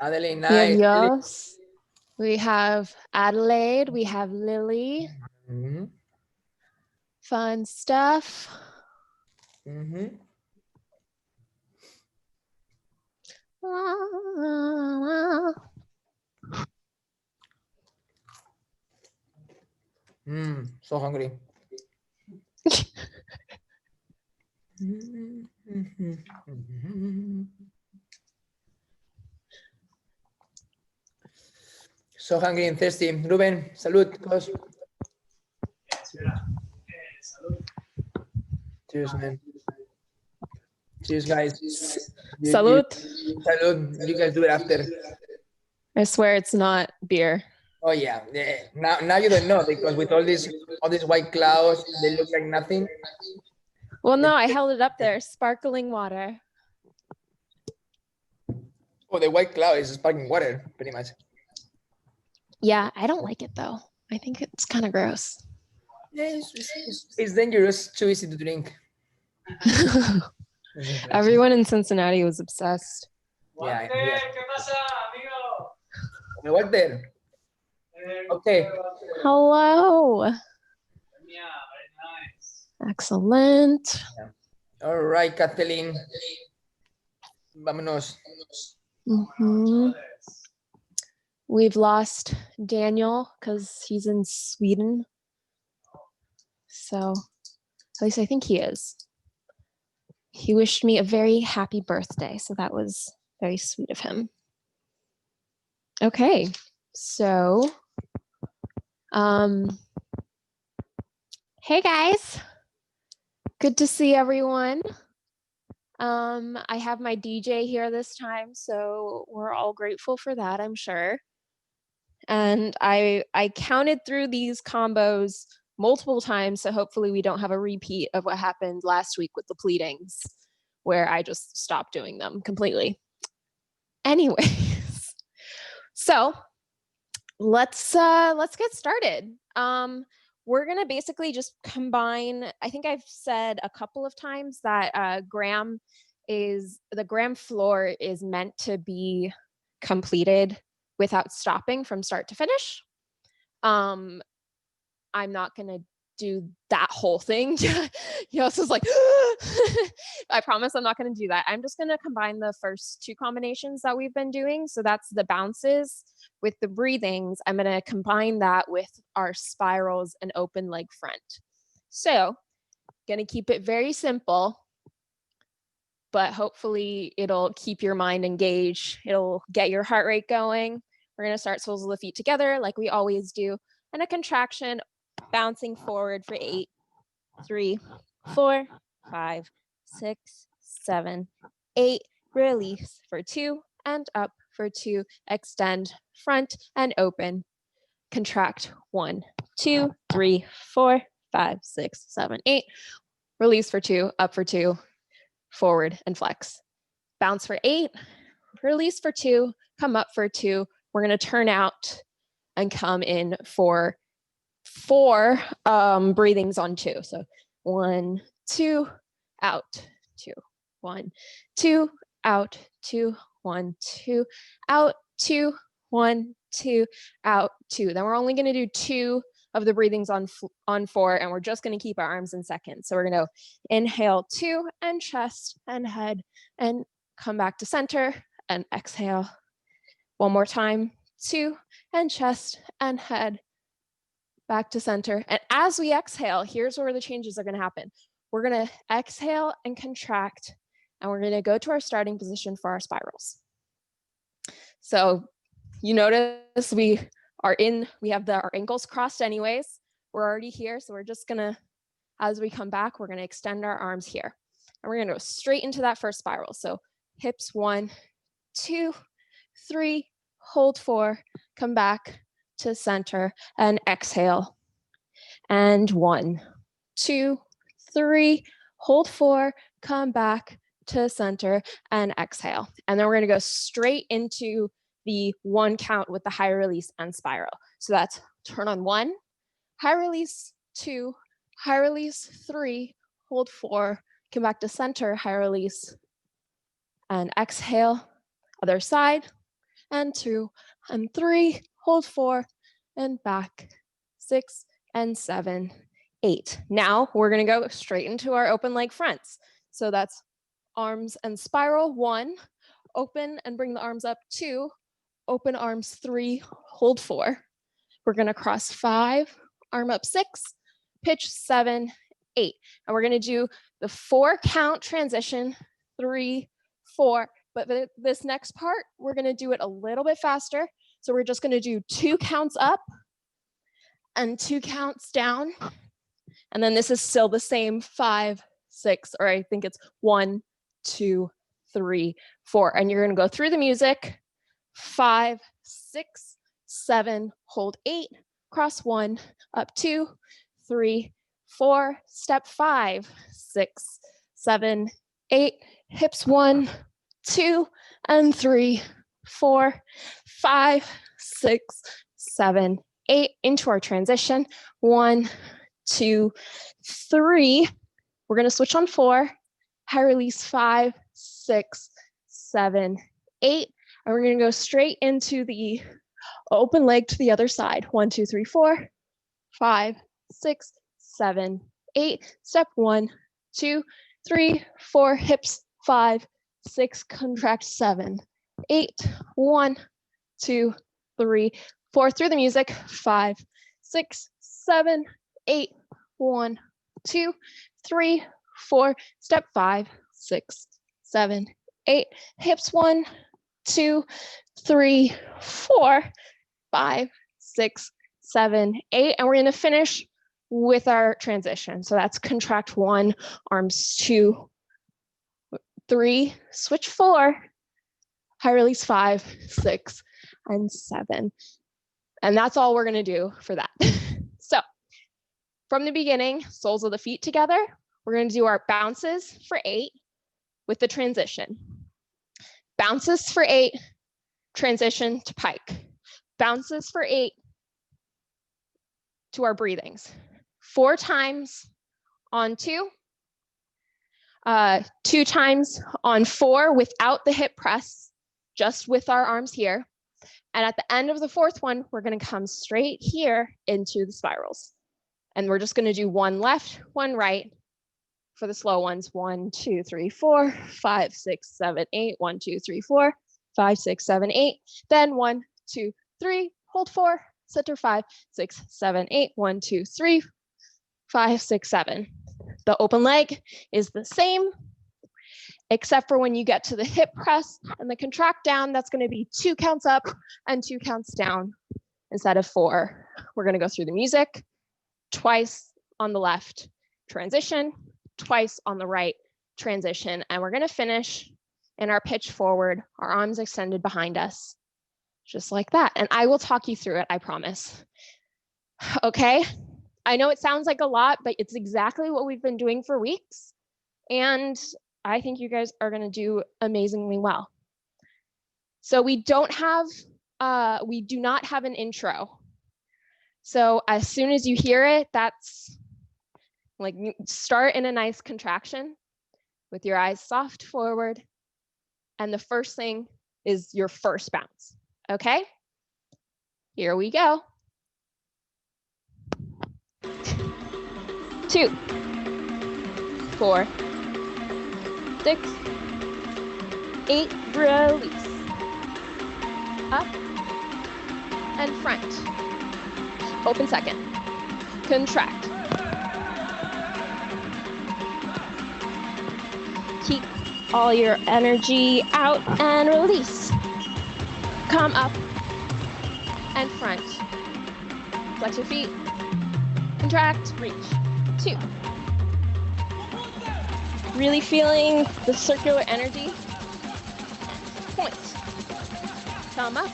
Adeline, We have nice. Yos. We have Adelaide. We have Lily. Mm-hmm. Fun stuff. Mm-hmm. So hungry. So hungry and thirsty. Ruben, salud. Cos. Cheers, man. Cheers, guys. Salud. Salud. You guys do it after. I swear it's not beer. Oh yeah. Now you don't know because with all these white clouds, they look like nothing. Well, no, I held it up there. Sparkling water. Oh, the white cloud is sparkling water, pretty much. Yeah, I don't like it though. I think it's kind of gross. Yeah, it's dangerous. Too easy to drink. Everyone in Cincinnati was obsessed. Yeah. What there? Okay. Hello. Excellent. Yeah. All right, Kathleen. Vámonos. We've lost Daniel because he's in Sweden. So at least I think he is. He wished me a very happy birthday. So that was very sweet of him. Okay. So, hey guys. Good to see everyone. I have my DJ here this time, so we're all grateful for that, I'm sure. And I counted through these combos multiple times, so hopefully we don't have a repeat of what happened last week with the pleadings, where I just stopped doing them completely. Anyways, so let's get started. We're gonna basically just combine. I think I've said a couple of times that the gram floor is meant to be completed without stopping from start to finish. I'm not gonna do that whole thing. Yos is like, I promise I'm not gonna do that. I'm just gonna combine the first two combinations that we've been doing. So that's the bounces with the breathings. I'm gonna combine that with our spirals and open leg front. So gonna keep it very simple, but hopefully it'll keep your mind engaged. It'll get your heart rate going. We're gonna start soles of the feet together like we always do, and a contraction, bouncing forward for 8, 3, 4, 5, 6, 7, 8, release for 2, and up for 2, extend, front and open, contract, 1, 2, 3, 4, 5, 6, 7, 8, release for 2, up for 2, forward and flex. Bounce for 8, release for 2, come up for 2. We're going to turn out and come in for 4 breathings on 2. So 1, 2, out, 2, 1, 2, out, 2, 1, 2, out, 2, 1, 2, out, 2. Then we're only going to do 2 of the breathings on 4, and we're just going to keep our arms in seconds. So we're going to inhale 2 and chest and head and come back to center and exhale. One more time, 2 and chest and head back to center. And as we exhale, here's where the changes are going to happen. We're going to exhale and contract, and we're going to go to our starting position for our spirals. So you notice we have our ankles crossed anyways. We're already here. So we're just going to, as we come back, we're going to extend our arms here. And we're going to go straight into that first spiral. So hips 1, 2, 3, hold 4, come back to center and exhale. And 1, 2, 3, hold 4, come back to center and exhale. And then we're going to go straight into the 1 count with the high release and spiral. So that's turn on 1, high release 2, high release 3, hold 4, come back to center, high release, and exhale. Other side, and 2 and 3, hold 4 and back, 6 and 7, 8. Now we're gonna go straight into our open leg fronts. So that's arms and spiral, 1, open and bring the arms up, 2, open arms, 3, hold 4. We're gonna cross 5, arm up, 6, pitch, 7, 8. And we're gonna do the 4 count transition, 3, 4. But this next part, we're gonna do it a little bit faster. So we're just gonna do 2 counts up and 2 counts down. And then this is still the same 5, 6, or I think it's 1, 2, 3, 4. And you're gonna go through the music, 5, 6, 7, hold 8, cross 1, up 2, 3, 4, step 5, 6, 7, 8, hips 1, 2, and 3, 4, 5, 6, 7, 8, into our transition, 1, 2, 3. We're gonna switch on 4, high release 5, 6, 7, 8, and we're gonna go straight into the open leg to the other side. 1, 2, 3, 4, 5, 6, 7, 8. Step 1, 2, 3, 4, hips 5, 6, contract 7, 8, 1, 2, 3, 4. Through the music, 5, 6, 7, 8, 1, 2, 3, 4. Step 5, 6, 7, 8. Hips 1, 2, 3, 4, 5, 6, 7, 8. And we're gonna finish with our transition. So that's contract 1, arms 2, 3, switch 4, high release 5, 6, and 7. And that's all we're gonna do for that. So from the beginning, soles of the feet together, we're gonna do our bounces for 8 with the transition. Bounces for 8, transition to pike. Bounces for 8 to our breathings. 4 times on 2, 2 times on 4 without the hip press, just with our arms here. And at the end of the 4th one, we're gonna come straight here into the spirals. And we're just gonna do 1 left, 1 right for the slow ones. 1, 2, 3, 4, 5, 6, 7, 8. 1, 2, 3, 4, 5, 6, 7, 8. Then 1, 2, 3, hold 4, center 5, 6, 7, 8. 1, 2, 3, 5, 6, 7. The open leg is the same, except for when you get to the hip press and the contract down, that's gonna be 2 counts up and 2 counts down instead of 4. We're gonna go through the music, twice on the left, transition, twice on the right, transition, and we're gonna finish in our pitch forward, our arms extended behind us, just like that. And I will talk you through it, I promise. Okay, I know it sounds like a lot, but it's exactly what we've been doing for weeks. And I think you guys are gonna do amazingly well. So we do not have an intro. So as soon as you hear it, that's like, start in a nice contraction with your eyes soft forward. And the first thing is your first bounce, okay? Here we go. 2, 4, 6, 8, release. Up and front. Open second. Contract. Keep all your energy out and release. Come up and front. Flex your feet. Contract, reach. 2. Really feeling the circular energy. Point. Come up.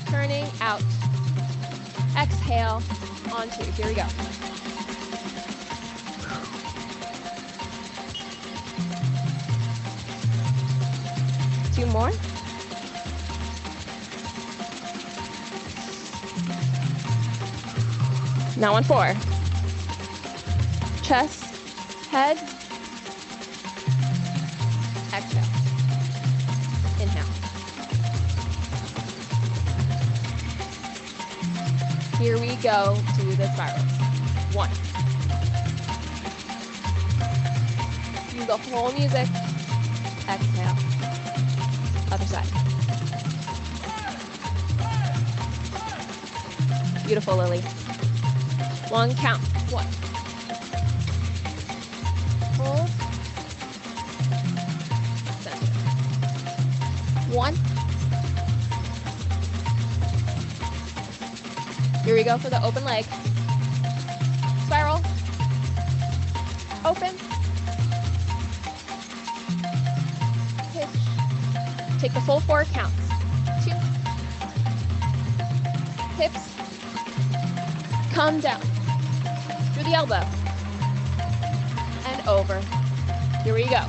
Turning out. Exhale on 2. Here we go. Two more. Now on 4. Chest, head, exhale. Inhale. Here we go to the spirals. 1. Do the whole music. Exhale. Other side. Beautiful, Lily. 1 count. 1. Hold. Center. 1. Here we go for the open leg. Spiral. Open. Pitch. Take the full 4 counts. 2. Hips. Come down. Through the elbow. And over. Here we go.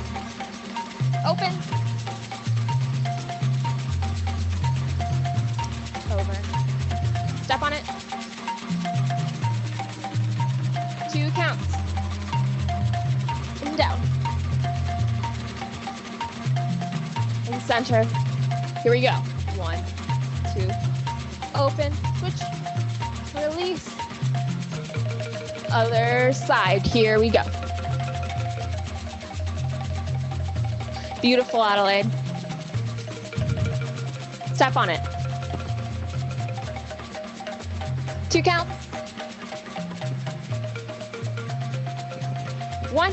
Open. Over. Step on it. 2 counts. And down. And center. Here we go. 1, 2. Open. Switch. Release. Other side. Here we go. Beautiful, Adelaide. Step on it. 2 counts. 1.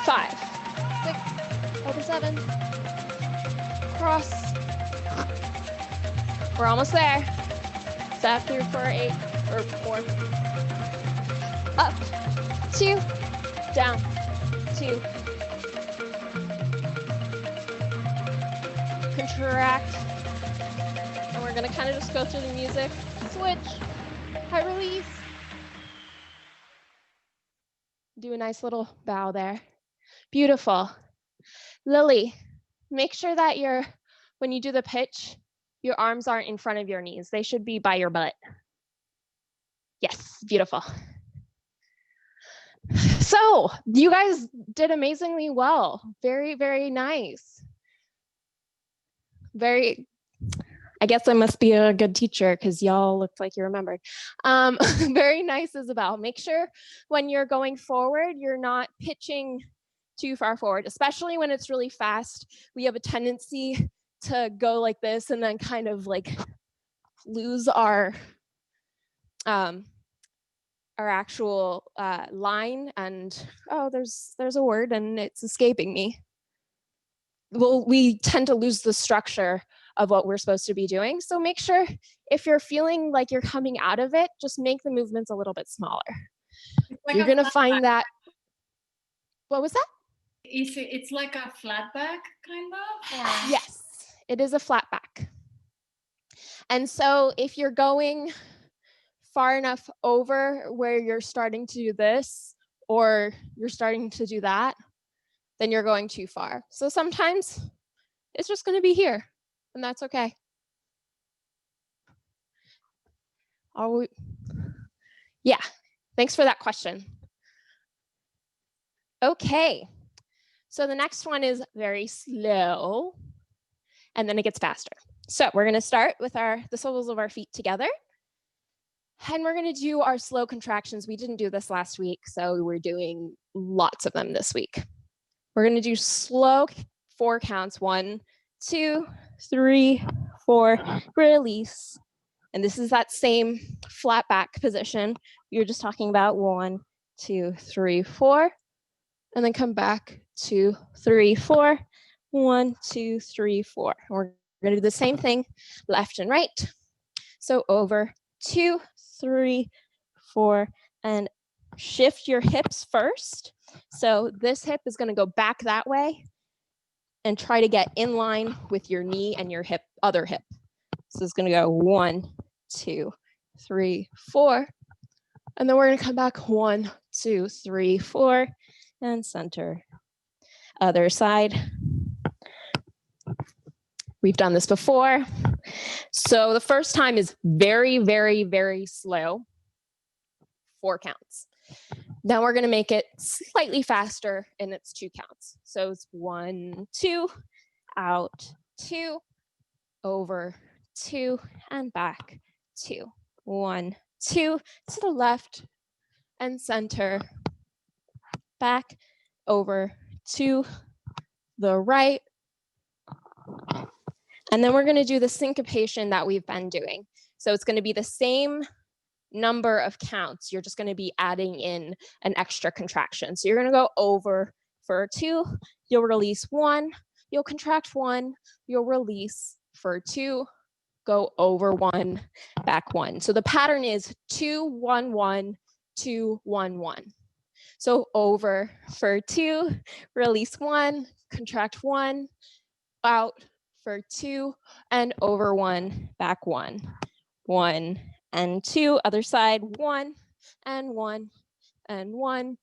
5. 6. Over 7. Cross. We're almost there. Step through for 8 or 4. Up. 2. Down. 2. Contract. And we're gonna kind of just go through the music. Switch. High release. Do a nice little bow there. Beautiful. Lily, make sure that when you do the pitch, your arms aren't in front of your knees. They should be by your butt. Yes, beautiful. So you guys did amazingly well. Very, very nice. I guess I must be a good teacher because y'all look like you remembered. Very nice, Isabel. Make sure when you're going forward, you're not pitching too far forward, especially when it's really fast. We have a tendency to go like this and then kind of like lose our actual line. And oh, there's a word and it's escaping me. Well, we tend to lose the structure of what we're supposed to be doing. So make sure if you're feeling like you're coming out of it, just make the movements a little bit smaller. Like you're gonna find that. What was that? It's like a flat back, kind of? Or? Yes, it is a flat back. And so if you're going far enough over where you're starting to do this, or you're starting to do that, then you're going too far. So sometimes it's just gonna be here, and that's okay. Yeah, thanks for that question. Okay, so the next one is very slow, and then it gets faster. So we're gonna start with the soles of our feet together, and we're gonna do our slow contractions. We didn't do this last week, so we're doing lots of them this week. We're gonna do slow 4 counts. 1, 2, 3, 4, release. And this is that same flat back position we were just talking about. 1, 2, 3, 4. And then come back 2, 3, 4. 1, 2, 3, 4. We're gonna do the same thing, left and right. So over 2, 3, 4, and shift your hips first. So this hip is gonna go back that way and try to get in line with your knee and your other hip. So it's gonna go 1, 2, 3, 4. And then we're gonna come back 1, 2, 3, 4, and center. Other side. We've done this before. So the first time is very, very, very slow. 4 counts. Then we're gonna make it slightly faster and it's 2 counts. So it's 1, 2, out, 2, over, 2, and back, 2, 1, 2, to the left and center, back, over, to the right. And then we're going to do the syncopation that we've been doing. So it's going to be the same number of counts. You're just going to be adding in an extra contraction. So you're going to go over for 2, you'll release 1, you'll contract 1, you'll release for 2, go over 1, back 1. So the pattern is 2, 1, 1, 2, 1, 1. So over for 2, release 1, contract 1, out for 2, and over 1, back 1. 1 and 2, other side, 1 and 1 and 1,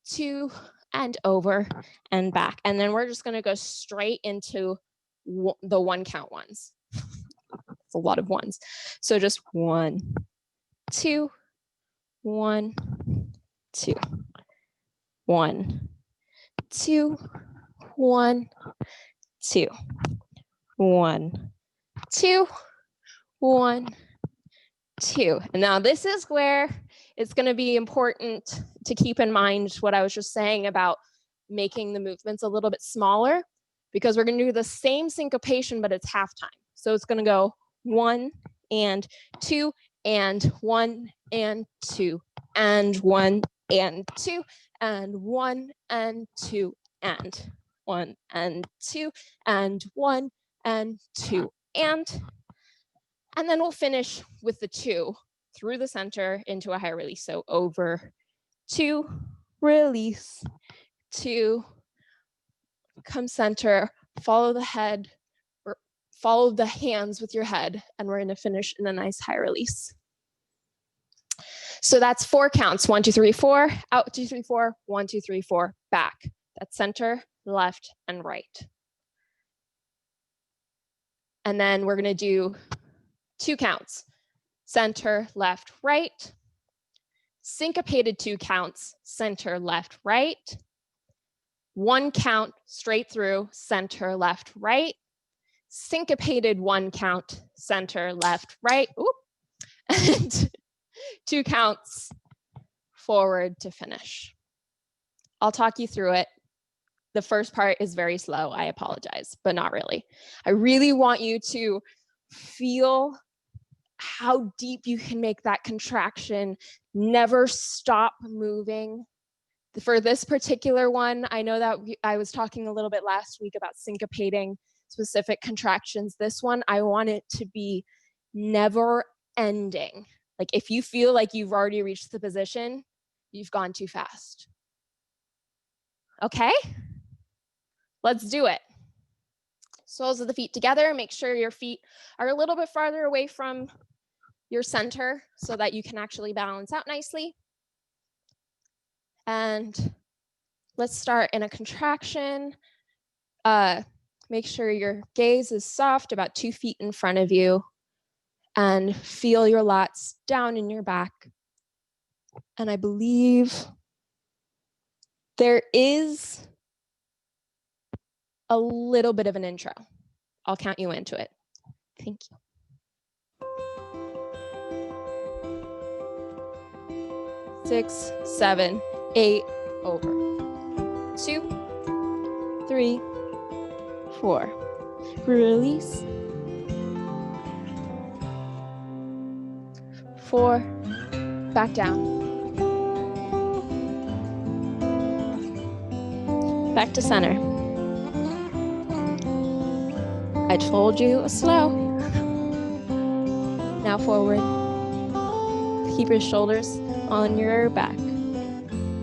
2, and over and back. And then we're just going to go straight into the 1 count ones. It's a lot of ones. So just 1, 2, 1, 2, 1, 2, 1, 2, 1, 2, 1, 2. And now this is where it's going to be important to keep in mind what I was just saying about making the movements a little bit smaller, because we're going to do the same syncopation, but it's halftime. So it's going to go 1 and 2 and 1 and 2 and 1 and 2 and 1 and 2 and 1 and 2 and 1 and 2 and then we'll finish with the 2 through the center into a high release. So over, 2, release, 2, come center, follow the head, or follow the hands with your head, and we're going to finish in a nice high release. So that's 4 counts, 1, 2, 3, 4, out, 2, 3, 4, 1, 2, 3, 4, back. That's center, left, and right. And then we're going to do 2 counts, center, left, right, syncopated 2 counts, center, left, right, 1 count straight through, center, left, right, syncopated 1 count, center, left, right, oop, and 2 counts forward to finish. I'll talk you through it. The first part is very slow, I apologize, but not really. I really want you to feel how deep you can make that contraction, never stop moving. For this particular one, I know that I was talking a little bit last week about syncopating specific contractions. This one, I want it to be never ending. Like if you feel like you've already reached the position, you've gone too fast. Okay? Let's do it. Soles of the feet together. Make sure your feet are a little bit farther away from your center so that you can actually balance out nicely. And let's start in a contraction. Make sure your gaze is soft, about 2 feet in front of you, and feel your lats down in your back. And I believe there is a little bit of an intro. I'll count you into it. Thank you. 6, 7, 8, over. 2, 3, 4. Release. 4, back down. Back to center. I told you slow. Now forward. Keep your shoulders on your back.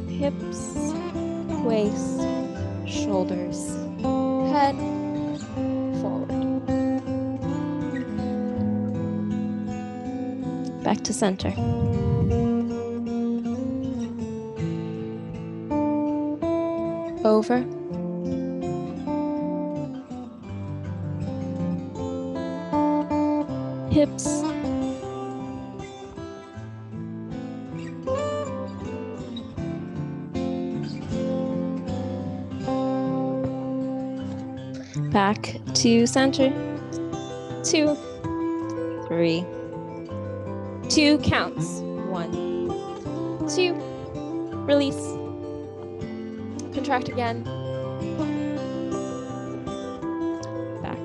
Hips, waist, shoulders, head, forward. Back to center. Over. Hips. Back to center. 2, 3, 2 counts. 1, 2, release. Contract again. Back.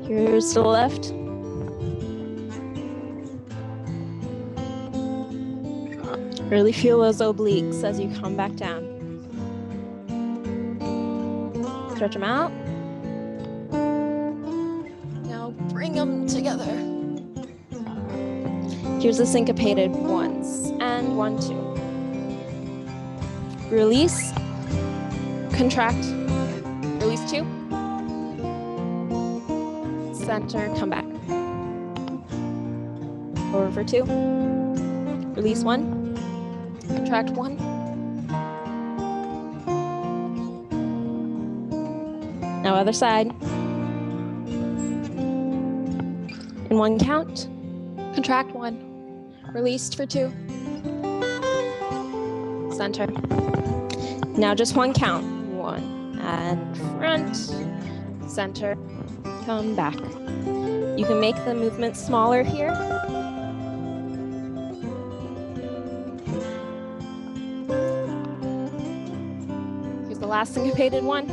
Here's to the left. Really feel those obliques as you come back down. Stretch them out. Now bring them together. Here's the syncopated ones. And 1, 2. Release. Contract. Release 2. Center, come back. Over for 2. Release 1. Contract 1. Now other side. In 1 count. Contract 1. Released for 2. Center. Now just 1 count. 1 and front. Center. Come back. You can make the movement smaller here. Here's the last syncopated one.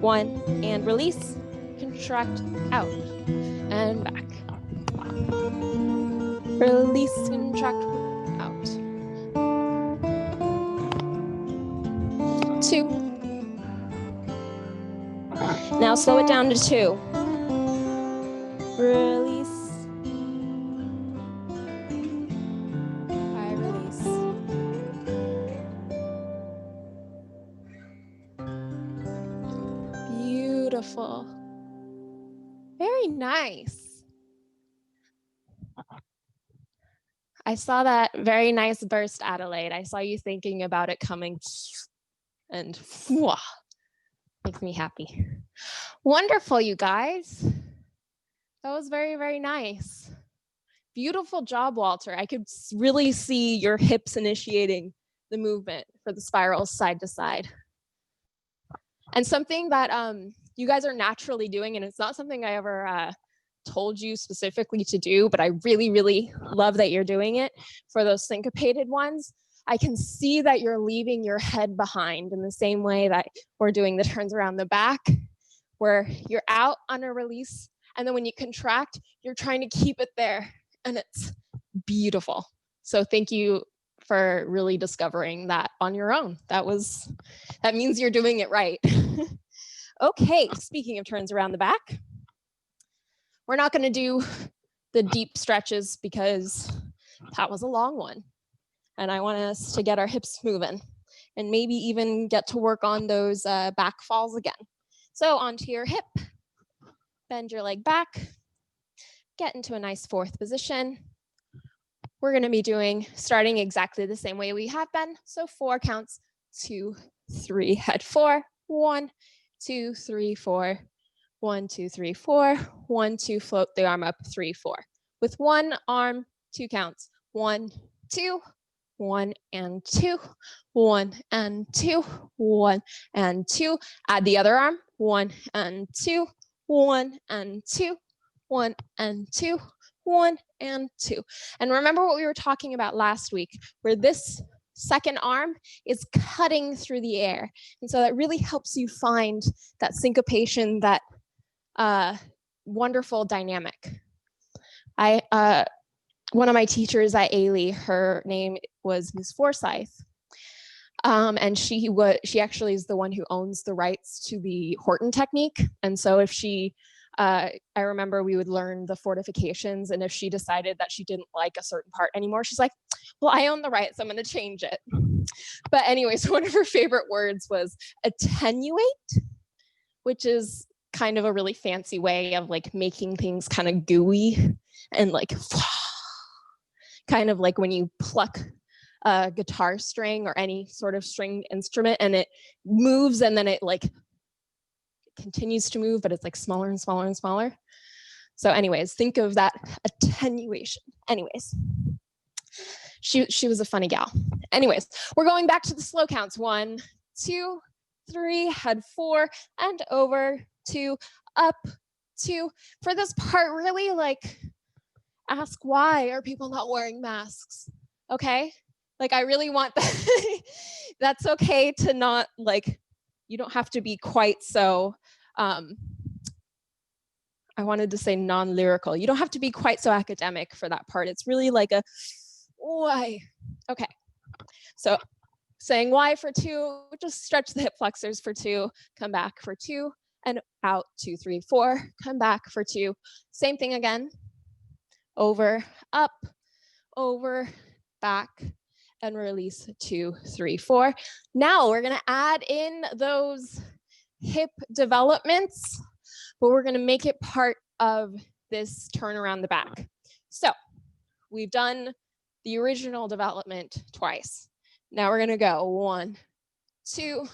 1 and release. Contract out and back. Release, contract out. 2. Now slow it down to 2. Release. I release. Beautiful. Very nice. I saw that very nice burst, Adelaide. I saw you thinking about it coming and makes me happy. Wonderful, you guys. That was very, very nice. Beautiful job, Walter. I could really see your hips initiating the movement for the spirals side to side. And something that you guys are naturally doing, and it's not something I ever told you specifically to do, but I really, really love that you're doing it for those syncopated ones. I can see that you're leaving your head behind in the same way that we're doing the turns around the back, where you're out on a release, and then when you contract, you're trying to keep it there, and it's beautiful. So thank you for really discovering that on your own. That means you're doing it right. Okay, speaking of turns around the back, we're not going to do the deep stretches because that was a long one. And I want us to get our hips moving and maybe even get to work on those back falls again. So onto your hip, bend your leg back, get into a nice 4th position. We're going to be starting exactly the same way we have been. So 4 counts, 2, 3, head 4, 1, 2, 3, 4, 1, 2, 3, 4, 1, 2, float the arm up, 3, 4. With 1 arm, 2 counts, 1, 2, 1 and 2, 1 and 2, 1 and 2. Add the other arm, 1 and 2, 1 and 2, 1 and 2, 1 and 2. And remember what we were talking about last week, where this second arm is cutting through the air. And so that really helps you find that syncopation, that wonderful dynamic. One of my teachers at Ailey, her name was Ms. Forsyth. And she actually is the one who owns the rights to the Horton technique. And so if I remember we would learn the fortifications, and if she decided that she didn't like a certain part anymore, she's like, well, I own the rights, I'm gonna change it. But anyway, so one of her favorite words was attenuate, which is kind of a really fancy way of like making things kind of gooey and like, kind of like when you pluck a guitar string or any sort of stringed instrument and it moves and then it like continues to move, but it's like smaller and smaller and smaller. So anyways, think of that attenuation. Anyways, she was a funny gal. Anyways, we're going back to the slow counts. 1, 2, 3, head 4 and over, 2, up, 2. For this part, really like ask why are people not wearing masks, okay? Like I really want that. That's okay to not like, you don't have to be quite so, I wanted to say non-lyrical. You don't have to be quite so academic for that part. It's really like a why. Okay, so saying why for 2, just stretch the hip flexors for 2, come back for 2, and out, 2, 3, 4, come back for 2. Same thing again, over, up, over, back, and release, 2, 3, 4. Now we're gonna add in those hip developments, but we're gonna make it part of this turn around the back. So we've done the original development twice. Now we're gonna go 1, 2,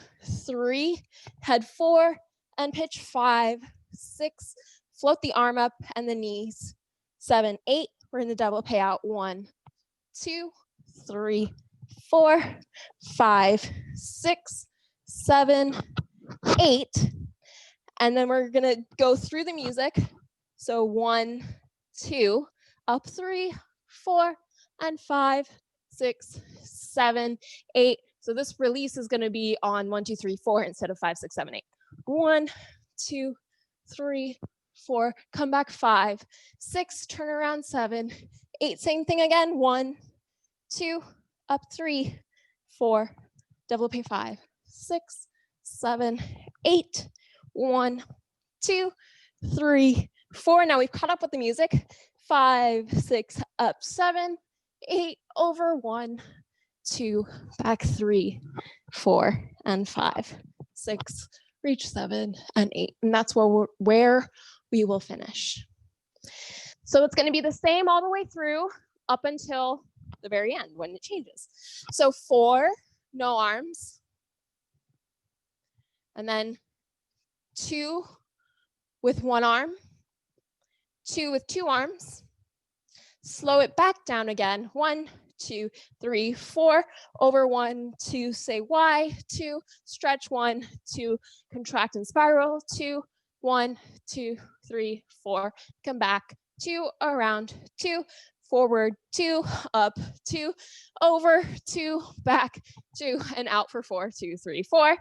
3, head 4, and pitch 5, 6, float the arm up and the knees, 7, 8, we're in the double payout, 1, 2, 3, 4, 5, 6, 7, 8, and then we're gonna go through the music. So 1, 2, up 3, 4, and 5, 6, 7, 8. So this release is gonna be on 1, 2, 3, 4 instead of 5, 6, 7, 8. 1, 2, 3, 4, come back 5, 6, turn around 7, 8, same thing again, 1, 2, up 3, 4, double pay 5, 6, 7, 8, 1, 2, 3, 4. Now we've caught up with the music. 5, 6, up 7, 8, over 1, 2, back 3, 4, and 5, 6, reach 7 and 8. And that's where we will finish. So it's going to be the same all the way through up until the very end when it changes. So 4, no arms. And then 2 with 1 arm, 2 with 2 arms. Slow it back down again. 1, 2, 3, 4, over 1, 2, say Y, 2, stretch 1, 2, contract and spiral, 2, 1, 2, 3, 4, come back, 2, around, 2, forward, 2, up, 2, over, 2, back, 2, and out for 4, 2, 3, 4.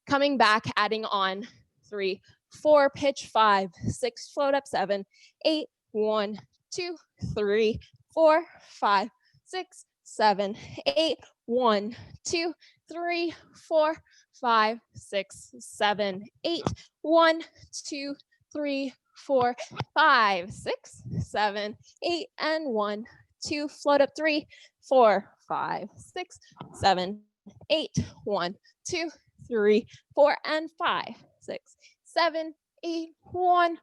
Coming back, adding on 3, 4, pitch 5, 6, float up 7, 8, 1, 2, 3, 4, 5, 6, 7, 8, 1, 2, 3, 4, 5, 6, 7, 8, 1, 2, 3, 4, 5, 6, 7, 8, and 1, 2, float up 3, 4, 5, 6, 7, 8, 1, 2, 3, 4, and 5, 6, 7, 8, 1,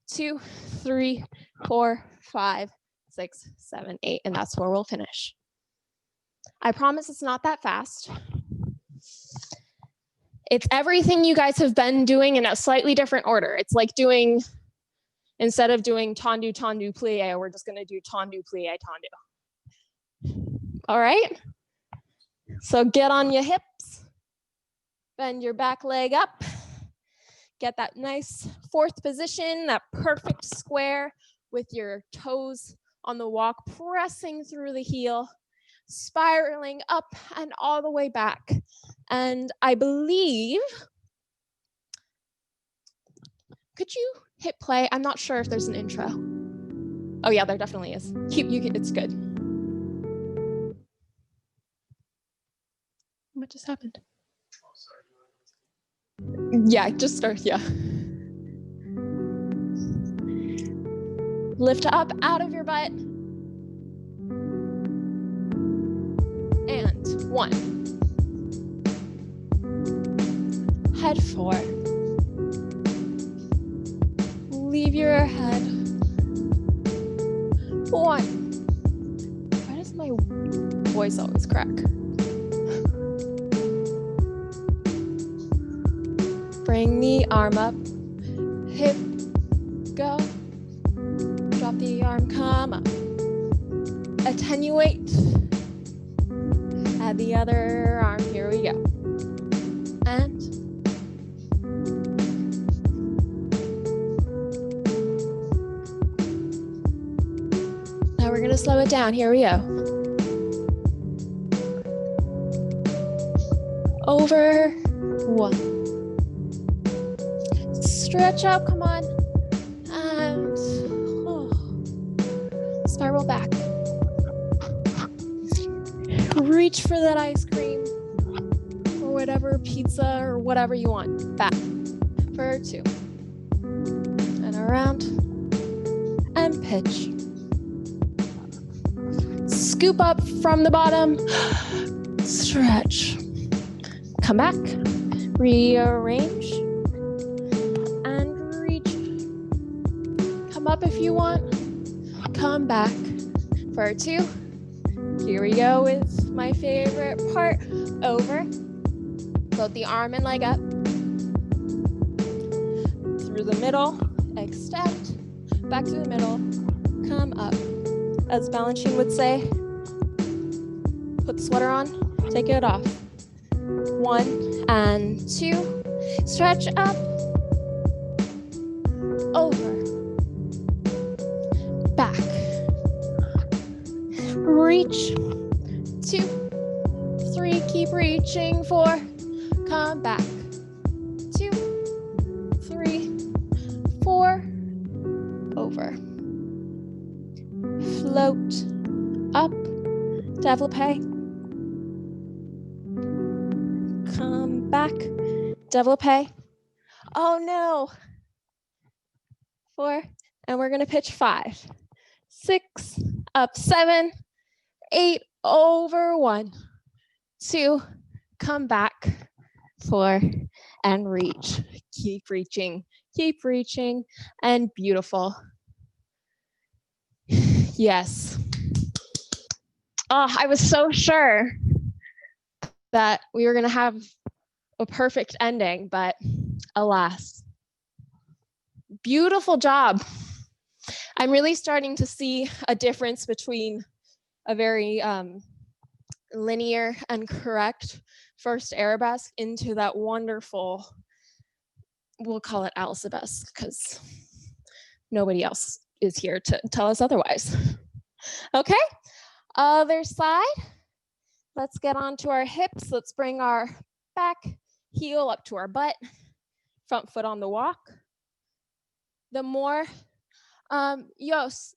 2, 3, 4, 5, 6, 7, 8, and that's where we'll finish. I promise it's not that fast. It's everything you guys have been doing in a slightly different order. It's like doing, instead of doing tendu, tendu, plie, we're just gonna do tendu, plie, tendu. All right? So get on your hips, bend your back leg up, get that nice 4th position, that perfect square with your toes on the walk, pressing through the heel, spiraling up and all the way back. And I believe, could you hit play? I'm not sure if there's an intro. Oh yeah, there definitely is. It's good. What just happened? Yeah, just start, yeah. Lift up out of your butt. And 1. Head 4. Leave your head. 1. Why does my voice always crack? Bring the arm up, hip, go. Drop the arm, come up. Attenuate. Add the other arm, here we go. And slow it down. Here we go. Over, 1. Stretch up, come on. And spiral back. Reach for that ice cream or whatever, pizza or whatever you want. Back for 2. And around and pitch. Scoop up from the bottom, stretch. Come back, rearrange and reach. Come up if you want, come back for 2. Here we go with my favorite part. Over, float the arm and leg up. Through the middle, extend, back to the middle, come up. As Balanchine would say, put the sweater on, take it off. 1 and 2, stretch up, over, back, reach, 2, 3, keep reaching, 4, come back, 2, 3, 4, over, float, up, développé, come back, développé. Oh no. 4, and we're gonna pitch 5, 6, up, 7, 8, over, 1, 2, come back, 4, and reach. Keep reaching, and beautiful. Yes. Oh, I was so sure that we were gonna have a perfect ending, but alas. Beautiful job. I'm really starting to see a difference between a very linear and correct first arabesque into that wonderful, we'll call it alcebesque because nobody else is here to tell us otherwise. Okay, other side. Let's get onto our hips. Let's bring our back heel up to our butt, front foot on the walk. The more, Yos,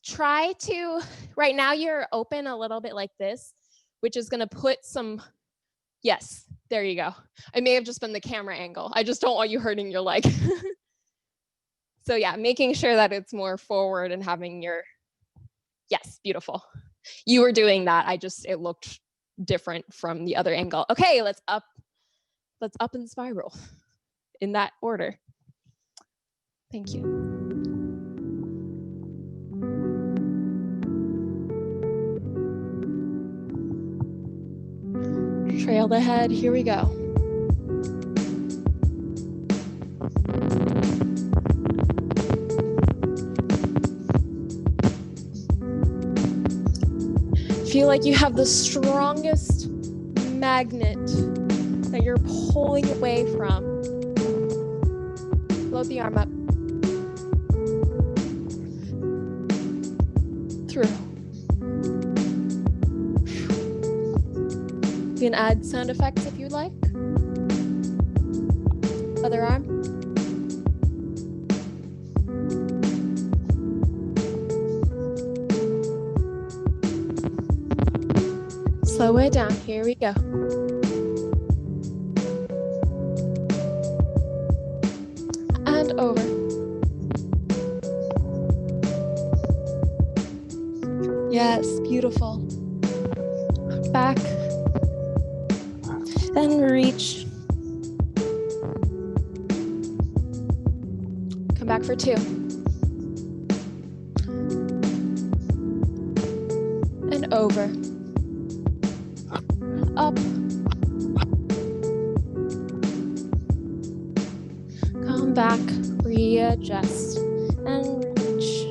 try to, right now you're open a little bit like this, which is gonna put some, yes, there you go. I may have just been the camera angle. I just don't want you hurting your leg. So yeah, making sure that it's more forward and having your, yes, beautiful. You were doing that, it looked different from the other angle. Okay, let's up and spiral in that order. Thank you. Trail the head, here we go. Feel like you have the strongest magnet that you're pulling away from. Float the arm up. Through. You can add sound effects if you'd like. Other arm. Slow it down, here we go. And over. Yes, beautiful. Back. Then reach. Come back for 2. And over. Up. Come back, readjust, and reach.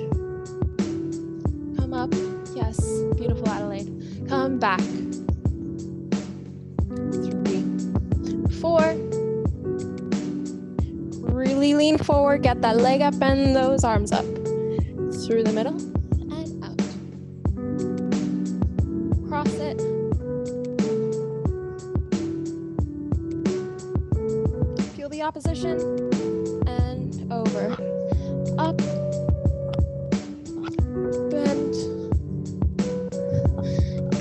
Come up, yes, beautiful Adelaide. Come back. 3, 4. Really lean forward, get that leg up and those arms up. Through the middle and out. the opposition, and over, up, bend,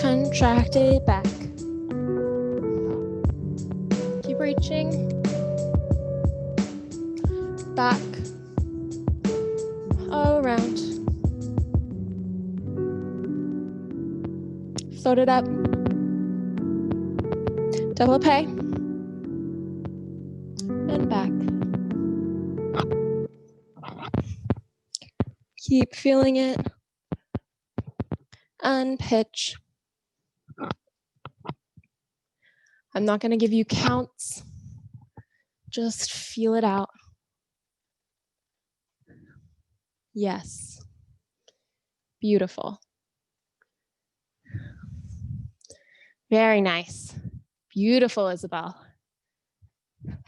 contract it back. Keep reaching, back, around, float it up, double pay, and back. Keep feeling it, and pitch. I'm not going to give you counts, just feel it out. Yes, beautiful. Very nice. Beautiful, Isabel.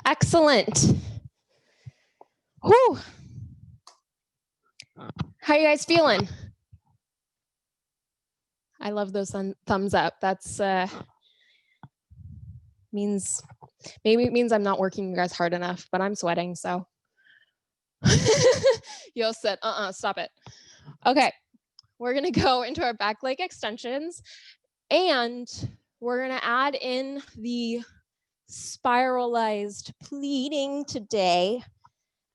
Excellent. Whew. How you guys feeling? I love those thumbs up. That's means, maybe it means I'm not working you guys hard enough, but I'm sweating, so. You'll sit, stop it. Okay, we're gonna go into our back leg extensions, and we're gonna add in the spiralized pleating today.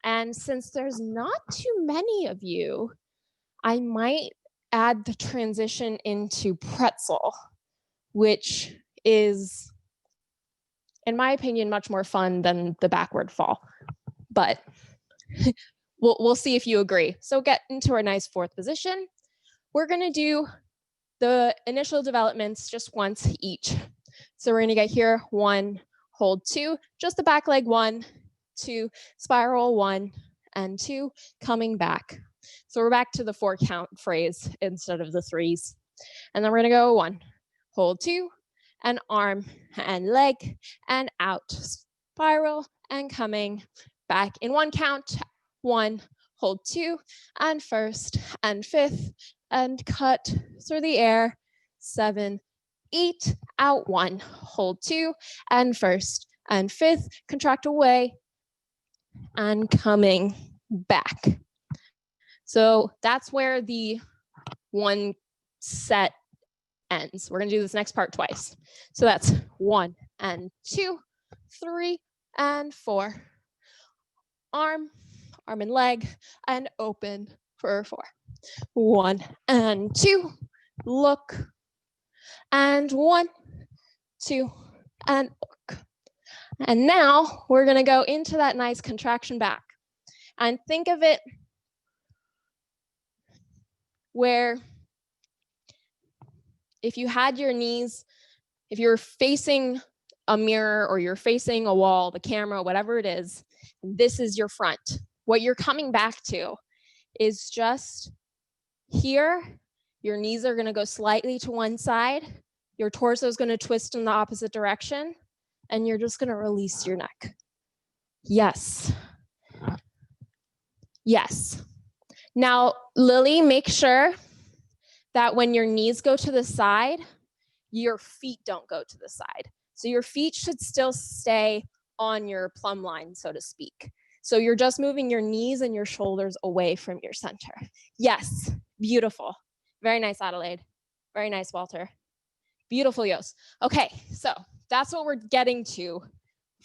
And since there's not too many of you, I might add the transition into pretzel, which is, in my opinion, much more fun than the backward fall. But we'll see if you agree. So get into our nice fourth position. We're gonna do the initial developments just once each. So we're gonna get here, 1, hold 2, just the back leg, 1, 2, spiral, 1, and 2, coming back. So we're back to the 4 count phrase instead of the 3s. And then we're gonna go 1, hold 2, and arm and leg, and out, spiral, and coming back in 1 count, 1, hold 2, and first, and 5th, and cut through the air, 7, 8, out 1, hold 2, and first, and 5th, contract away, and coming back. So that's where the 1 set ends. We're gonna do this next part twice. So that's 1 and 2, 3 and 4. Arm and leg, and open for 4. 1 and 2, look, and 1, 2, and look. And now we're gonna go into that nice contraction back. And think of it where if you had your knees, if you're facing a mirror or you're facing a wall, the camera, whatever it is, this is your front. What you're coming back to is just here, your knees are gonna go slightly to one side, your torso is gonna twist in the opposite direction, and you're just gonna release your neck. Yes. Yes. Now, Lily, make sure that when your knees go to the side, your feet don't go to the side. So your feet should still stay on your plumb line, so to speak. So you're just moving your knees and your shoulders away from your center. Yes, beautiful. Very nice, Adelaide. Very nice, Walter. Beautiful, Yos. Okay, so that's what we're getting to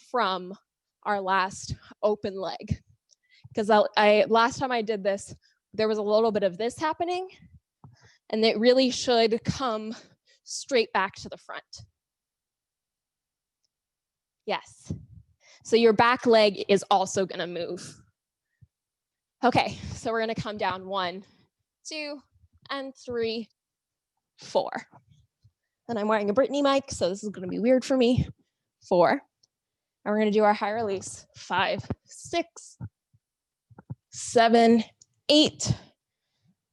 from our last open leg. Because last time I did this, there was a little bit of this happening, and it really should come straight back to the front. Yes. So your back leg is also gonna move. Okay, so we're gonna come down 1, 2, and 3, 4. And I'm wearing a Brittany mic, so this is gonna be weird for me. 4. And we're gonna do our high release. 5, 6, 7, 8.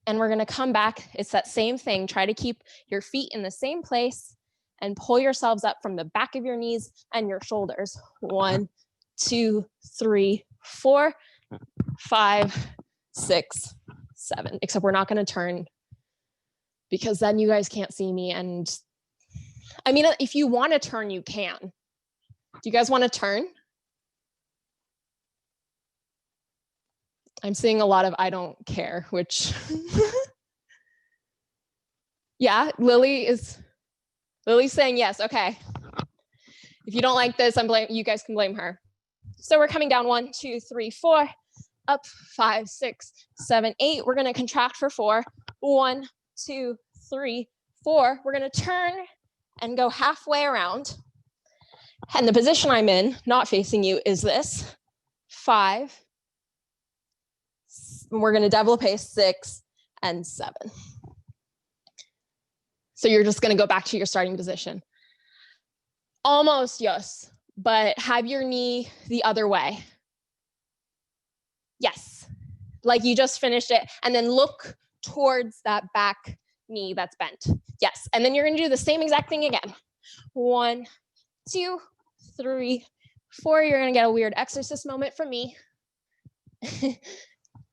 And we're gonna come back. It's that same thing. Try to keep your feet in the same place and pull yourselves up from the back of your knees and your shoulders. 1, 2, 3, 4, 5, 6, 7. Except we're not gonna turn because then you guys can't see me. And I mean, if you wanna turn, you can. Do you guys wanna turn? I'm seeing a lot of I don't care, which yeah, Lily's saying yes. Okay. If you don't like this, you guys can blame her. So we're coming down 1, 2, 3, 4, up 5, 6, 7, 8. We're going to contract for 4. 1, 2, 3, 4. We're going to turn and go halfway around. And the position I'm in, not facing you, is this. 5. We're going to développé 6 and 7. So you're just going to go back to your starting position. Almost, yes, but have your knee the other way. Yes, like you just finished it, and then look towards that back knee that's bent. Yes, and then you're going to do the same exact thing again. 1, 2, 3, 4. You're going to get a weird exorcist moment from me.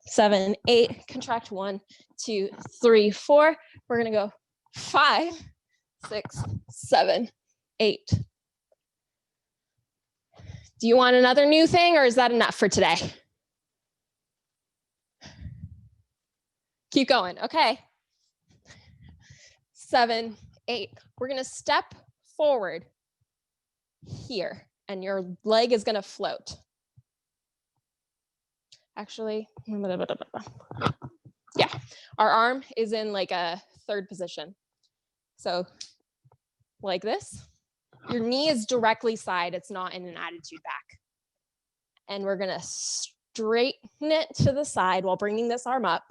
7, 8. Contract 1, 2, 3, 4. We're going to go 5, 6, 7, 8. Do you want another new thing, or is that enough for today? Keep going. Okay. 7, 8. We're going to step forward here, and your leg is going to float. Actually, yeah, our arm is in like a third position. So like this. Your knee is directly side. It's not in an attitude back. And we're going to straighten it to the side while bringing this arm up.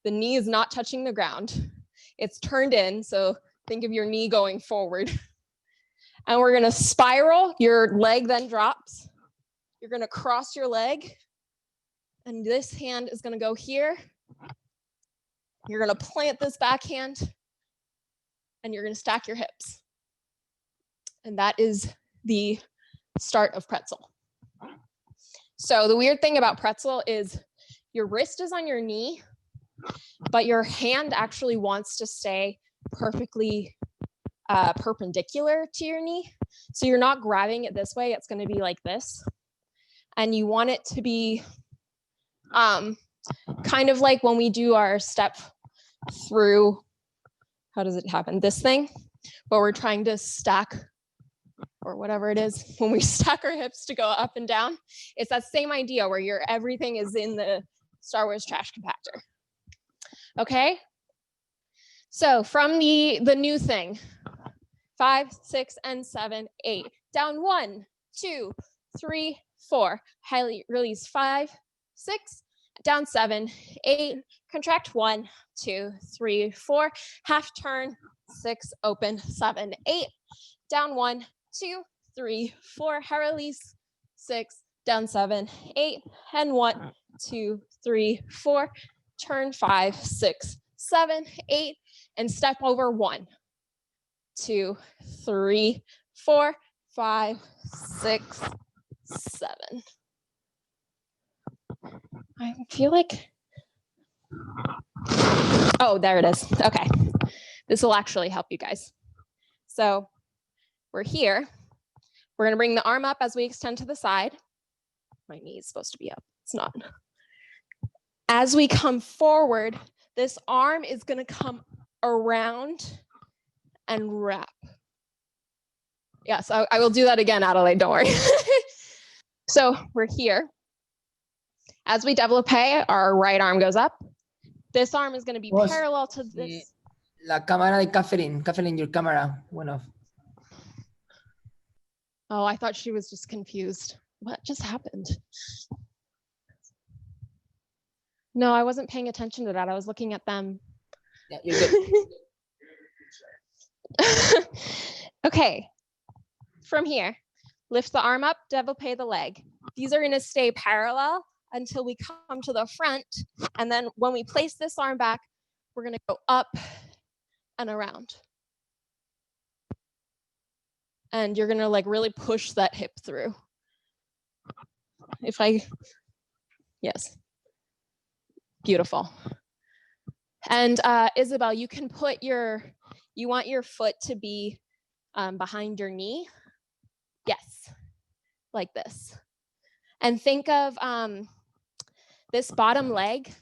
The knee is not touching the ground. It's turned in. So think of your knee going forward. And we're going to spiral. Your leg then drops. You're going to cross your leg. And this hand is going to go here. You're going to plant this backhand. And you're going to stack your hips. And that is the start of pretzel. So the weird thing about pretzel is your wrist is on your knee, but your hand actually wants to stay perfectly perpendicular to your knee. So you're not grabbing it this way. It's going to be like this. And you want it to be kind of like when we do our step through, how does it happen? This thing, but we're trying to stack, or whatever it is, when we stack our hips to go up and down. It's that same idea where everything is in the Star Wars trash compactor. Okay? So from the new thing, 5, 6, and 7, 8. Down 1, 2, 3, 4. Highly release 5, 6. Down 7, 8. Contract 1, 2, 3, 4. Half turn, 6, open, 7, 8. Down 1, 2, 3, 4, high release, 6, down 7, 8, and 1, 2, 3, 4, turn 5, 6, 7, 8, and step over 1, 2, 3, 4, 5, 6, 7. I feel like, oh, there it is. Okay, this will actually help you guys. So we're here. We're going to bring the arm up as we extend to the side. My knee is supposed to be up. It's not. As we come forward, this arm is going to come around and wrap. Yes, I will do that again, Adelaide, don't worry. So we're here. As we développé, our right arm goes up. This arm is going to be parallel to this. La cámara de Kathleen. Kathleen, your camera went off. Oh, I thought she was just confused. What just happened? No, I wasn't paying attention to that. I was looking at them. Yeah, you're good. Okay, from here, lift the arm up, développé the leg. These are going to stay parallel until we come to the front. And then when we place this arm back, we're going to go up and around. And you're going to like really push that hip through. Yes. Beautiful. And Isabel, you can put you want your foot to be behind your knee. Yes, like this. And think of this bottom leg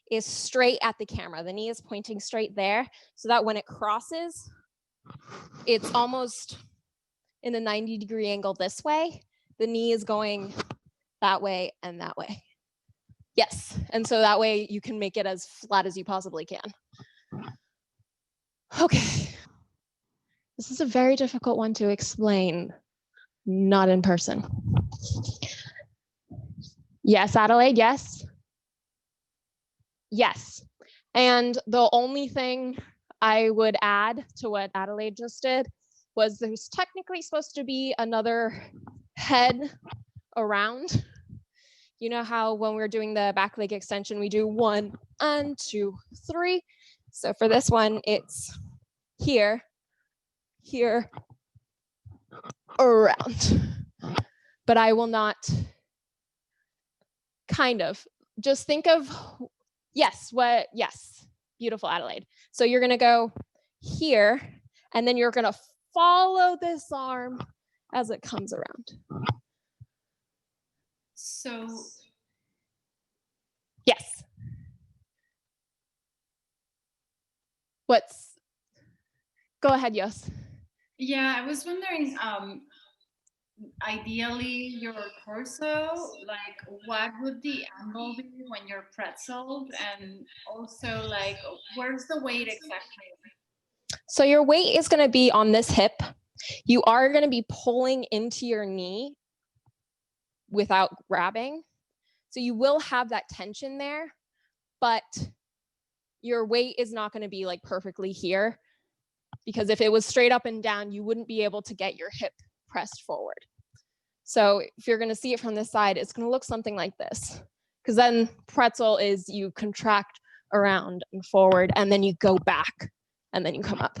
is straight at the camera. The knee is pointing straight there so that when it crosses, it's almost in a 90-degree angle this way. The knee is going that way and that way. Yes, and so that way you can make it as flat as you possibly can. Okay. This is a very difficult one to explain, not in person. Yes, Adelaide, yes? Yes. And the only thing I would add to what Adelaide just did was there's technically supposed to be another head around. You know how when we're doing the back leg extension, we do 1 and 2, 3. So for this one, it's here, here, around. But I will not, kind of, just think of, yes, beautiful Adelaide. So you're gonna go here, and then you're gonna follow this arm as it comes around. So Yes. Go ahead, Yos. yeah, I was wondering, ideally your torso, like what would the angle be when you're pretzeled, and also like where's the weight exactly? So your weight is going to be on this hip. You are going to be pulling into your knee without grabbing. So you will have that tension there, but your weight is not going to be like perfectly here, because if it was straight up and down, you wouldn't be able to get your hip pressed forward. So if you're going to see it from this side, it's going to look something like this, because then pretzel is you contract around and forward, and then you go back, and then you come up,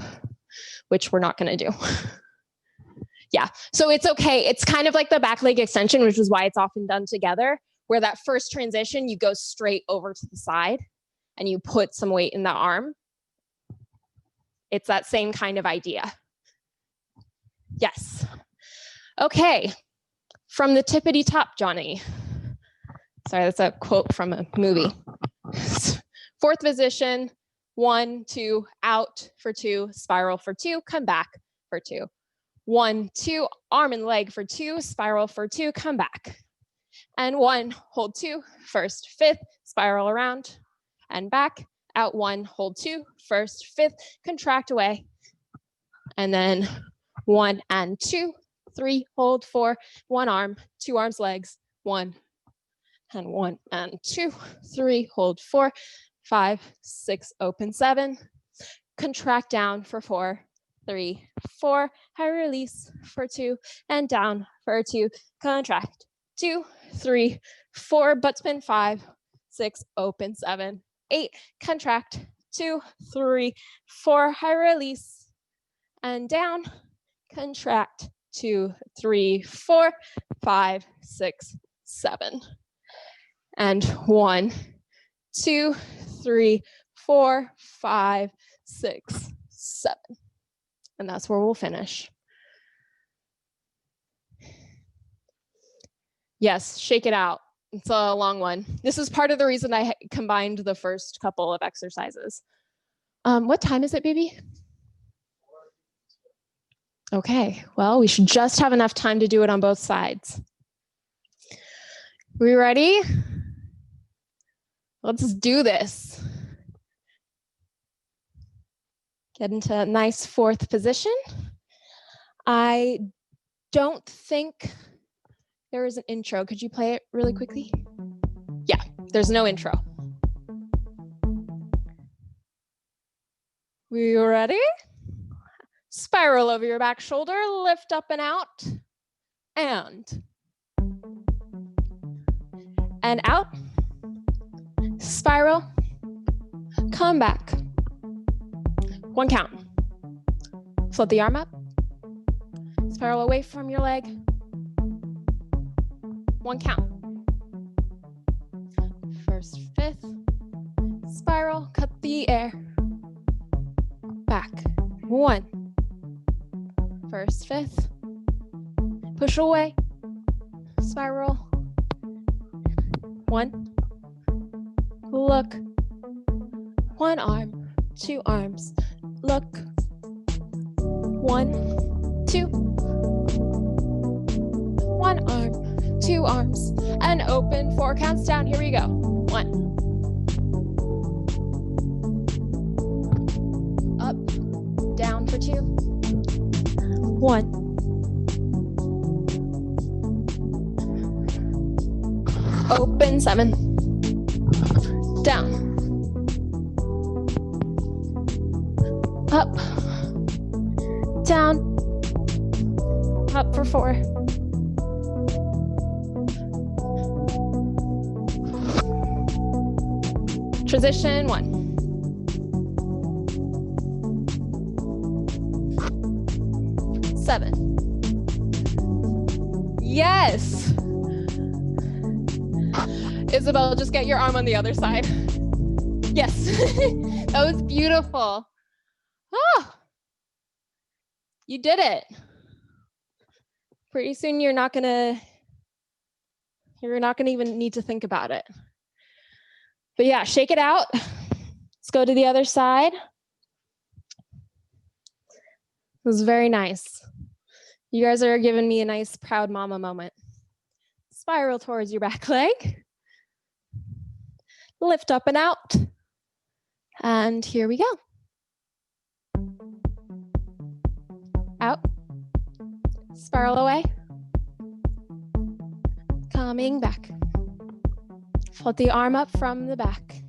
which we're not going to do. Yeah, so it's okay. It's kind of like the back leg extension, which is why it's often done together, where that first transition, you go straight over to the side and you put some weight in the arm. It's that same kind of idea. Yes. Okay, from the tippity top, Johnny. Sorry, that's a quote from a movie. 4th position, 1, 2, out for 2, spiral for 2, come back for 2. 1, 2, arm and leg for 2, spiral for 2, come back. And 1, hold 2, first, 5th, spiral around and back, out 1, hold 2, first, 5th, contract away. And then 1 and 2, 3, hold 4, 1 arm, 2 arms, legs, 1 and 1 and 2, 3, hold 4, 5, 6, open 7, contract down for 4, 3, 4, high release for 2, and down for 2, contract 2, 3, 4, butt spin 5, 6, open 7, 8, contract 2, 3, 4, high release, and down, contract 2, 3, 4, 5, 6, 7. And 1, 2, 3, 4, 5, 6, 7. And that's where we'll finish. Yes, shake it out. It's a long one. This is part of the reason I combined the first couple of exercises. What time is it, baby? Okay, well, we should just have enough time to do it on both sides. We ready? Let's do this. Get into a nice 4th position. I don't think there is an intro. Could you play it really quickly? Yeah, there's no intro. We ready? Spiral over your back shoulder, lift up and out, and out. Spiral, come back. 1 count. Float the arm up. Spiral away from your leg. 1 count. First, 5th. Spiral, cut the air. Back. 1. First, 5th. Push away. Spiral. 1. Look. One arm, two arms. Look. 1, 2. One arm, two arms. And open, 4 counts down. Here we go. 1. Up, down for 2. 1. Open, 7. Down. Up. Down. Up for 4. Transition 1. Seven. Yes. Isabel, just get your arm on the other side. Yes. That was beautiful. Oh, you did it. Pretty soon you're not gonna even need to think about it. But yeah, shake it out. Let's go to the other side. It was very nice. You guys are giving me a nice proud mama moment. Spiral towards your back leg. Lift up and out. And here we go. Out. Spiral away. Coming back. Fold the arm up from the back.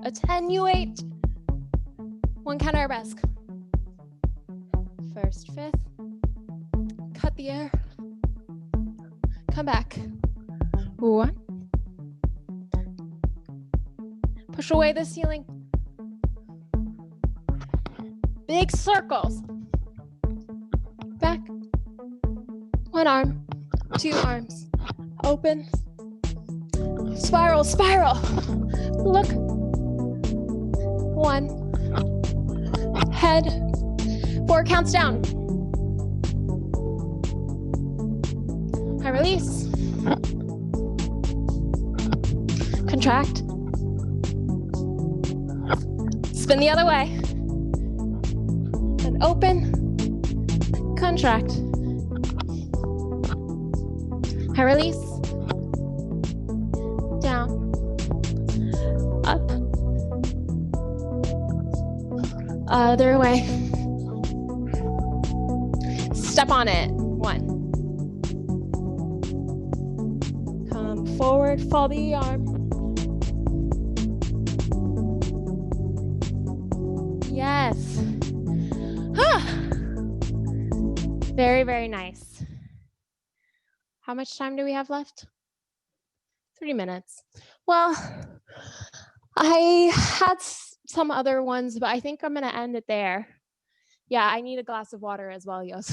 Attenuate. 1 count arabesque. First, 5th. Cut the air. Come back. 1. Push away the ceiling. Big circles. Back. 1 arm, 2 arms. Open. Spiral, spiral. Look. 1. Head. 4 counts down. I release. Contract. Spin the other way. And open. Contract. I release. Down. Up. Other way. Step on it. 1. Come forward, fall the arm. Yes. Very, very nice. How much time do we have left? 3 minutes. Well, I had some other ones, but I think I'm going to end it there. Yeah, I need a glass of water as well, Yos.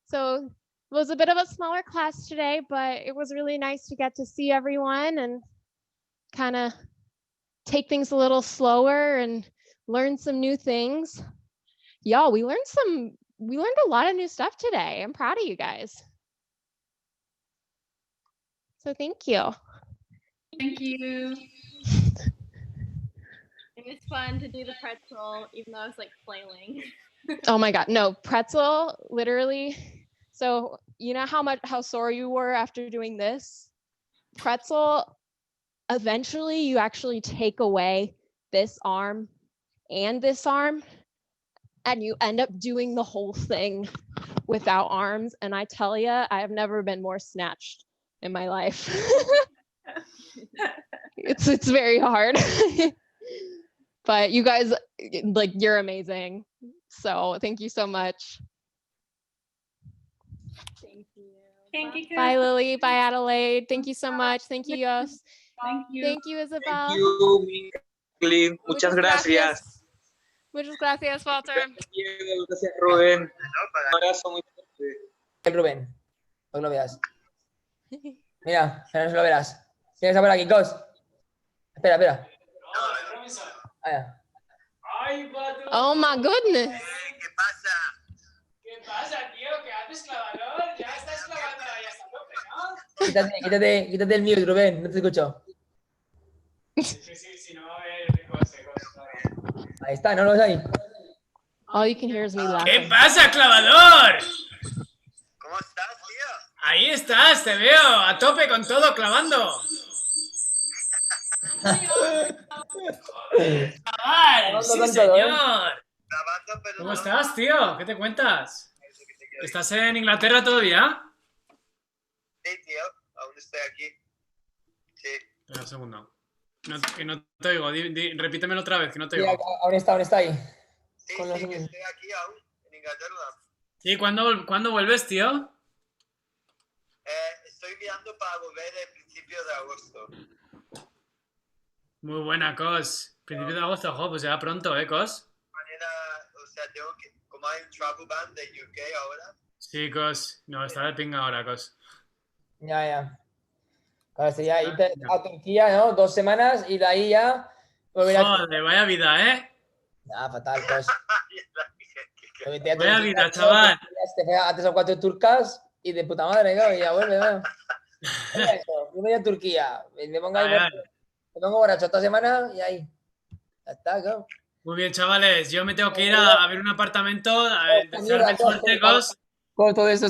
So it was a bit of a smaller class today, but it was really nice to get to see everyone and kind of take things a little slower and learn some new things. Y'all, we learned a lot of new stuff today. I'm proud of you guys. So thank you. Thank you. It was fun to do the pretzel, even though I was like flailing. Oh my God, no, pretzel, literally. So you know how sore you were after doing this? Pretzel, eventually you actually take away this arm and this arm, and you end up doing the whole thing without arms. And I tell you, I have never been more snatched in my life. It's very hard. But you guys, like, you're amazing. So thank you so much. Thank you. Thank you. Bye, Lily. Bye, Adelaide. Thank you so much. Thank you, Yos. Thank you. Thank you, Isabel. Thank you, Kathleen. Muchas gracias. Muchas gracias, Walter. Gracias, Rubén. Un abrazo muy fuerte. Rubén, no lo veas. Mira, no lo verás. ¿Quién está por aquí, Cos? Espera, espera. Ah, ya. Oh my goodness. ¿Qué pasa? ¿Qué pasa, tío? ¿Qué haces, clavador? Ya estás clavando, ya está tope, ¿no? Quítate el mute, Rubén, no te escucho. Ahí está, ¿no lo ves ahí? All you can hear is me ¿Qué laughing. pasa, clavador? ¿Cómo estás, tío? Ahí estás, te veo, a tope con todo, clavando. ¡Chaval! ¡Sí, Con todo, señor! Grabando, pero ¿Cómo no. estás, tío? ¿Qué te cuentas? ¿Estás en Inglaterra todavía? Sí, tío, aún estoy aquí. Sí. Espera un segundo. Que no te oigo. Repítemelo otra vez, que no te Sí, oigo. aún está ahí. Sí, Con los- sí, que estoy aquí aún, en Inglaterra. ¿Y cuándo vuelves, tío? Estoy mirando para volver el principio de agosto. Muy buena, Cos. Principio de agosto, ojo, pues ya pronto, Cos? Manera, o sea, tengo que, como hay un travel ban de UK ahora. Sí, Cos. No, está de pinga ahora, Cos. Ya. Claro, sería irte a Turquía, ¿no? 2 semanas y de ahí ya volver a... Joder, vaya vida, ¿eh? Ah, fatal, pues. Vaya vida, chaval. Te fue a 3 o 4 turcas y de puta madre, claro, y ya vuelve, ¿no? Yo me voy a Turquía, me pongo ahí, Vale. me pongo borracho esta semana y ahí. Ya está, claro. Muy bien, chavales. Yo me tengo que ir a ver un apartamento, a desearme Mierda, suerte, Cos. con todo eso